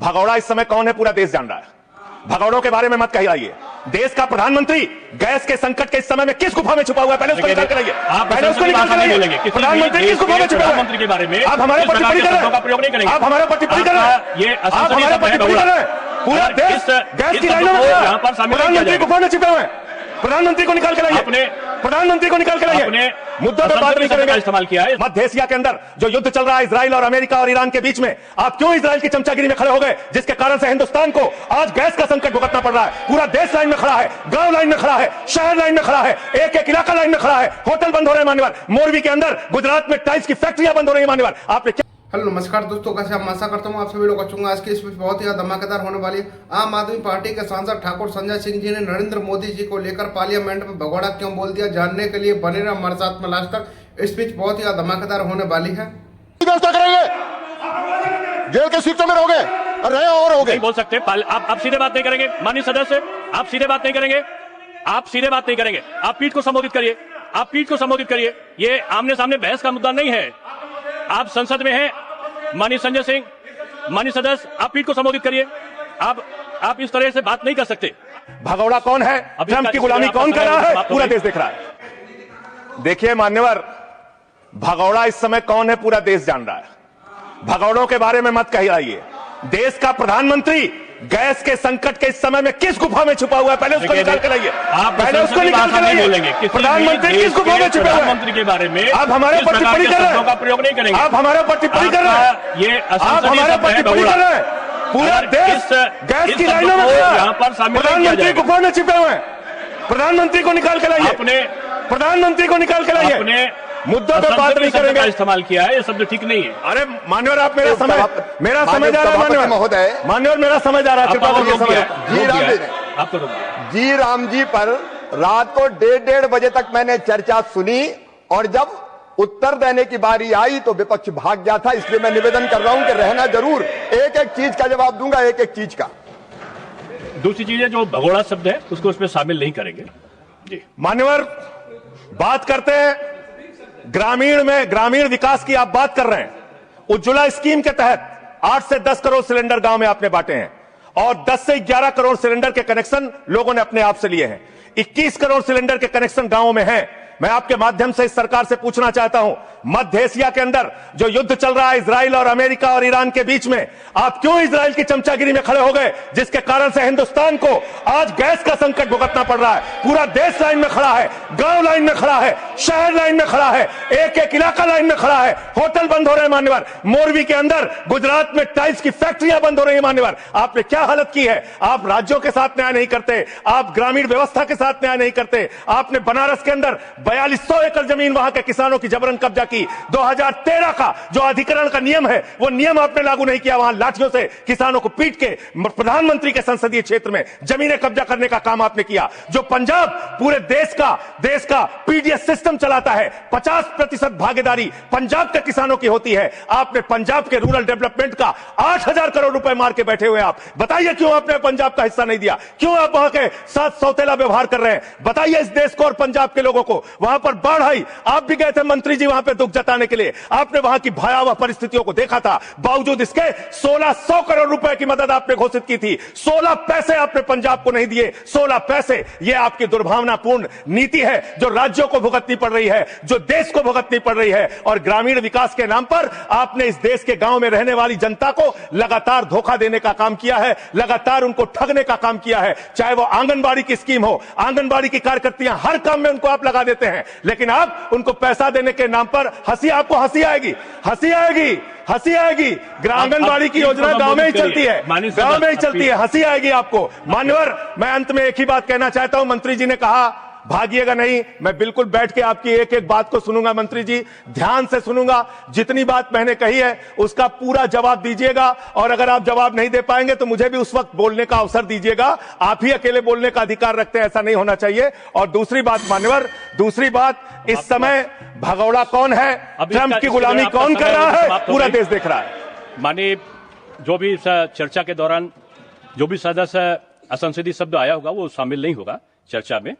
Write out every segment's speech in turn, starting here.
भगौड़ा इस समय कौन है पूरा देश जान रहा है। भगौड़ों के बारे में मत कहिए। देश का प्रधानमंत्री गैस के संकट के इस समय में किस गुफा में छुपा हुआ है, पहले उसको निकाल कर लाइए। पहले उसको निकाल कर लाइए। प्रधानमंत्री किस गुफा में छुपा हुआ है? के बारे में आप हमारे पर टिप्पणी कर रहे हैं। आप हमारे पर टिप्पणी कर रहे हैं। ये आप हमारे पर टिप्पणी कर रहे हैं। पूरा देश गैस की लाइनों में खड़ा है। प्रधानमंत्री गुफा में छिपे हुए हैं। प्रधानमंत्री को निकाल के लाइए। प्रधानमंत्री को निकाल के लाइए। मुद्दों पर बात नहीं करेंगे। इस्तेमाल किया है मध्य एशिया के अंदर जो युद्ध चल रहा है इजराइल और अमेरिका और ईरान के बीच में, आप क्यों इजराइल की चमचागिरी में खड़े हो गए, जिसके कारण से हिंदुस्तान को आज गैस का संकट भुगतना पड़ रहा है। पूरा देश लाइन में खड़ा है, गांव लाइन में खड़ा है, शहर लाइन में खड़ा है, एक एक इलाका लाइन में खड़ा है। होटल बंद हो रहे हैं मान्यवर। मोरबी के अंदर गुजरात में टाइल्स की फैक्ट्रियां बंद हो रही है मान्यवर। आपने हेलो नमस्कार दोस्तों, कैसे आप? आशा करता हूँ आप सभी लोग अच्छे। आज की इस बहुत ही धमाकेदार होने वाली है। आम आदमी पार्टी के सांसद ठाकुर संजय सिंह जी ने नरेंद्र मोदी जी को लेकर पार्लियामेंट में भगौड़ा क्यों बोल दिया, जानने के लिए बने रहे हमारे साथ में लास्ट तक। स्पीच बहुत ही धमाकेदार होने वाली है। व्यवस्था करेंगे, जेल के सीटों में रहोगे, रहे और होगे। नहीं बोल सकते आप सीधे बात नहीं करेंगे माननीय सदस्य, आप सीधे बात नहीं करेंगे, आप सीधे बात नहीं करेंगे। आप पीठ को संबोधित करिए, आप पीठ को संबोधित करिए। ये आमने सामने बहस का मुद्दा नहीं है। आप संसद में हैं माननीय संजय सिंह, माननीय सदस्य, आप पीठ को संबोधित करिए। आप इस तरह से बात नहीं कर सकते। भगौड़ा कौन है, ट्रंप की गुलामी कौन कर रहा है, पूरा देश देख रहा है। देखिए मान्यवर, भगौड़ा इस समय कौन है पूरा देश जान रहा है। भगौड़ों के बारे में मत कहिए। देश का प्रधानमंत्री गैस के संकट के इस समय में किस गुफा में छुपा हुआ है, पहले उसको निकाल कर लाइए। पहले उसको निकाल कर लाइए। प्रधानमंत्री किस गुफा में छुपे हुए हैं? प्रधानमंत्री के बारे में आप हमारे ऊपर टिप्पणी कर रहे हैं। प्रयोग नहीं करेंगे। आप हमारे ऊपर टिप्पणी कर रहे हैं। ये आप हमारे ऊपर टिप्पणी कर रहे हैं। पूरा देश गैस की लाइनों में यहाँ पर प्रधानमंत्री गुफा में छिपे हुए हैं। प्रधानमंत्री को निकाल के लाइए। प्रधानमंत्री को निकाल के लाइए। मुद्दों पर बात नहीं करेंगे। इस्तेमाल किया है, ये शब्द ठीक नहीं है। अरे मान्यवर, आप मेरा समय जा रहा है मान्यवर महोदय, मान्यवर मेरा समय जा रहा है। कृपया करके समय आपको जी राम जी पर रात को 1:30 बजे तक मैंने चर्चा सुनी और जब उत्तर देने की बारी आई तो विपक्ष भाग गया था। इसलिए मैं निवेदन कर रहा हूं कि रहना जरूर, एक एक चीज का जवाब दूंगा, एक एक चीज का। दूसरी चीज है जो भगोड़ा शब्द है उसको उसमें शामिल नहीं करेंगे। जी मान्यवर, बात करते हैं ग्रामीण विकास की। आप बात कर रहे हैं उज्ज्वला स्कीम के तहत 8 से 10 करोड़ सिलेंडर गांव में आपने बांटे हैं और 10 से 11 करोड़ सिलेंडर के कनेक्शन लोगों ने अपने आप से लिए हैं। 21 करोड़ सिलेंडर के कनेक्शन गांवों में हैं। मैं आपके माध्यम से इस सरकार से पूछना चाहता हूं, मध्य एशिया के अंदर जो युद्ध चल रहा है इजराइल और अमेरिका और ईरान के बीच में, आप क्यों इजराइल की चमचागिरी में खड़े हो गए, जिसके कारण से हिंदुस्तान को आज गैस का संकट भुगतना पड़ रहा है। पूरा देश लाइन में खड़ा है, गांव लाइन में खड़ा है, शहर लाइन में खड़ा है, एक एक इलाका लाइन में खड़ा है। होटल बंद हो रहे हैं मान्यवर। मोरबी के अंदर गुजरात में टाइल्स की फैक्ट्रियां बंद हो रही है मान्यवर। आपने क्या हालत की है। आप राज्यों के साथ न्याय नहीं करते, आप ग्रामीण व्यवस्था के साथ न्याय नहीं करते। आपने बनारस के अंदर 4200 एकड़ जमीन वहां के किसानों की जबरन कब्जा की। 2013 का जो अधिकरण का नियम है वो नियम आपने लागू नहीं किया। वहां लाठियों से किसानों को पीट के प्रधानमंत्री के संसदीय क्षेत्र में जमीनें कब्जा करने का काम आपने किया। जो पंजाब पूरे देश का पीडीएस सिस्टम चलाता है, 50% भागीदारी पंजाब के किसानों की होती है। आपने पंजाब के रूरल डेवलपमेंट का 8000 करोड़ रुपए मार के बैठे हुए। आप बताइए क्यों आपने पंजाब का हिस्सा नहीं दिया, क्यों आप वहां के साथ सौतेला व्यवहार कर रहे हैं। बताइए इस देश को और पंजाब के लोगों को। वहां पर बाढ़ आई, आप भी गए थे मंत्री जी वहां पे दुख जताने के लिए। आपने वहां की भयावह परिस्थितियों को देखा था। बावजूद इसके 1600 करोड़ रुपए की मदद आपने घोषित की थी। 16 पैसे आपने पंजाब को नहीं दिए। 16 पैसे, यह आपकी दुर्भावनापूर्ण नीति है जो राज्यों को भुगतनी पड़ रही है, जो देश को भुगतनी पड़ रही है। और ग्रामीण विकास के नाम पर आपने इस देश के गांव में रहने वाली जनता को लगातार धोखा देने का काम किया है, लगातार उनको ठगने का काम किया है। चाहे वो आंगनबाड़ी की स्कीम हो, आंगनबाड़ी की कार्यकर्तियां, हर काम में उनको आप लगा देते हैं, लेकिन आप उनको पैसा देने के नाम पर आपको हंसी आएगी। आंगनबाड़ी की योजना गांव में ही चलती है, गांव में ही चलती है। हंसी आएगी आपको मान्यवर। मैं अंत में एक ही बात कहना चाहता हूं, मंत्री जी ने कहा भागिएगा नहीं, मैं बिल्कुल बैठ के आपकी एक एक बात को सुनूंगा। मंत्री जी ध्यान से सुनूंगा, जितनी बात मैंने कही है उसका पूरा जवाब दीजिएगा। और अगर आप जवाब नहीं दे पाएंगे तो मुझे भी उस वक्त बोलने का अवसर दीजिएगा। आप ही अकेले बोलने का अधिकार रखते हैं, ऐसा नहीं होना चाहिए। और दूसरी बात मान्यवर, दूसरी बात, इस समय भगौड़ा कौन है, ट्रंप की गुलामी कौन कर रहा है, पूरा देश देख रहा है। माने जो भी चर्चा के दौरान जो भी सदस्य असंसदीय शब्द आया होगा वो शामिल नहीं होगा चर्चा में।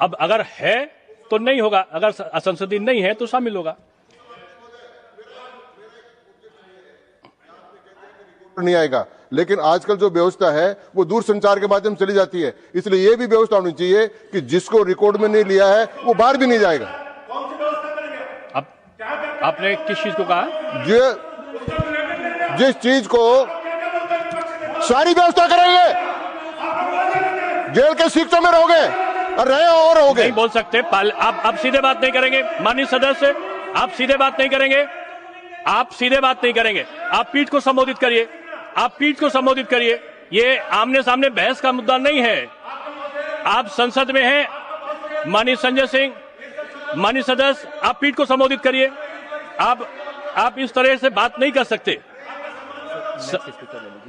अब अगर है तो नहीं होगा, अगर असंसदीय नहीं है तो शामिल होगा। नहीं आएगा। लेकिन आजकल जो व्यवस्था है वो दूर संचार के माध्यम से चली जाती है, इसलिए ये भी व्यवस्था होनी चाहिए कि जिसको रिकॉर्ड में नहीं लिया है वो बाहर भी नहीं जाएगा। अब आपने किस चीज को कहा? जिस चीज को सारी व्यवस्था करेंगे, जेल के शिक्षा में रहोगे और रहे और रहोगे। नहीं बोल सकते, आप सीधे बात नहीं करेंगे माननीय सदस्य, आप सीधे बात नहीं करेंगे, आप सीधे बात नहीं करेंगे। आप पीठ को संबोधित करिए, आप पीठ को संबोधित करिए। ये आमने सामने बहस का मुद्दा नहीं है। आप संसद में हैं माननीय संजय सिंह, माननीय सदस्य, आप पीठ को संबोधित करिए। आप इस तरह से बात नहीं कर सकते।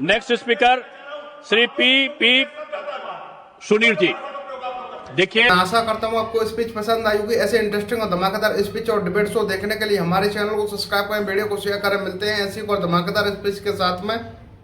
Next speaker Shri P Sunil ji, देखिए। आशा करता हूँ आपको स्पीच पसंद आई होगी। ऐसे इंटरेस्टिंग और धमाकेदार स्पीच और डिबेट शो देखने के लिए हमारे चैनल को सब्सक्राइब करें, वीडियो को शेयर करें। मिलते हैं ऐसी और धमाकेदार स्पीच के साथ में।